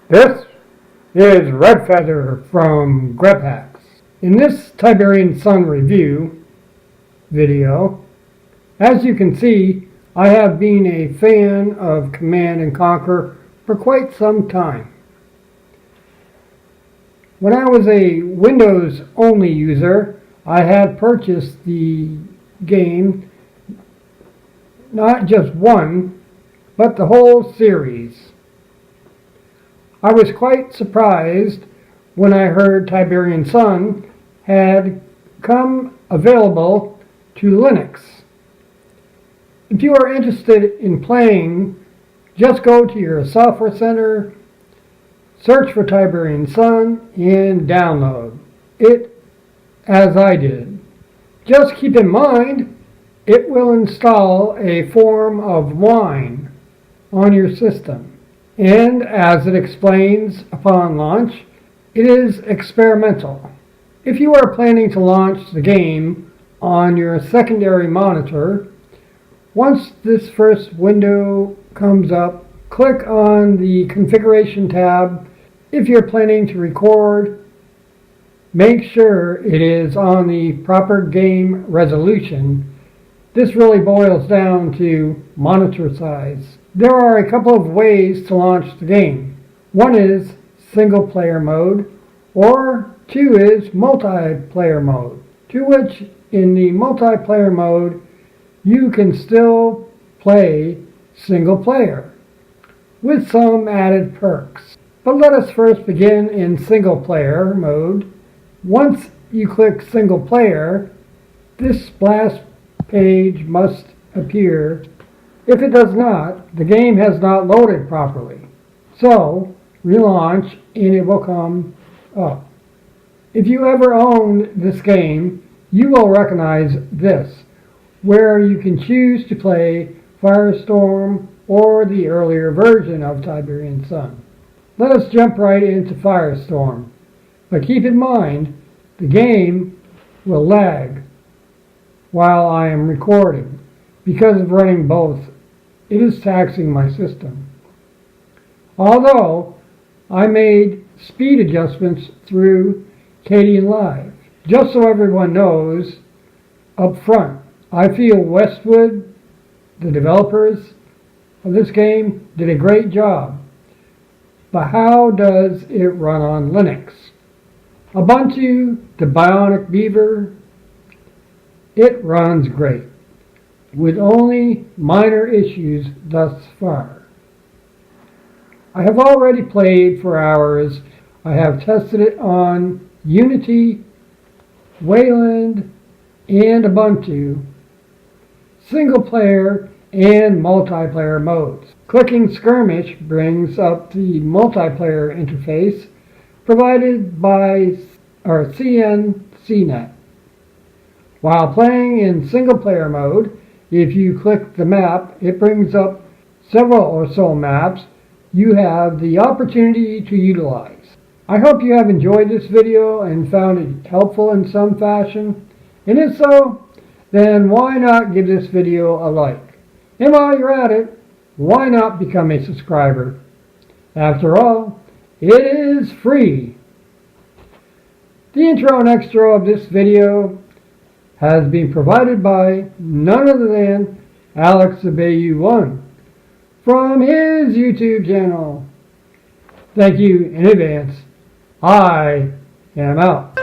This is Redfeather from Grep Haxs. In this Tiberian Sun review video, as you can see, I have been a fan of Command & Conquer for quite some time. When I was a Windows-only user, I had purchased the game, not just one, but the whole series. I was quite surprised when I heard Tiberian Sun had come available to Linux. If you are interested in playing, just go to your software center, search for Tiberian Sun, and download it as I did. Just keep in mind, it will install a form of wine on your system. And as it explains upon launch, it is experimental. If you are planning to launch the game on your secondary monitor, once this first window comes up, click on the configuration tab. If you're planning to record, make sure it is on the proper game resolution. This really boils down to monitor size. There are a couple of ways to launch the game. One is single player mode, or two is multiplayer mode, to which in the multiplayer mode you can still play single player with some added perks. But let us first begin in single player mode. Once you click single player, this splash page must appear. If it does not, the game has not loaded properly. So, relaunch and it will come up. If you ever owned this game, you will recognize this, where you can choose to play Firestorm or the earlier version of Tiberian Sun. Let us jump right into Firestorm. But keep in mind, the game will lag while I am recording because of running both. It is taxing my system. Although I made speed adjustments through Kdenlive. Just so everyone knows up front, I feel Westwood, the developers of this game, did a great job. But how does it run on Linux? Ubuntu, the Bionic Beaver, it runs great, with only minor issues thus far. I have already played for hours. I have tested it on Unity, Wayland, and Ubuntu, single player and multiplayer modes. Clicking Skirmish brings up the multiplayer interface provided by our CNCnet. While playing in single player mode, if you click the map, it brings up several or so maps you have the opportunity to utilize. I hope you have enjoyed this video and found it helpful in some fashion. And if so, then why not give this video a like? And while you're at it, why not become a subscriber? After all, it is free. The intro and extra of this video has been provided by none other than Alex Reveiw from his YouTube channel. Thank you in advance. I am out.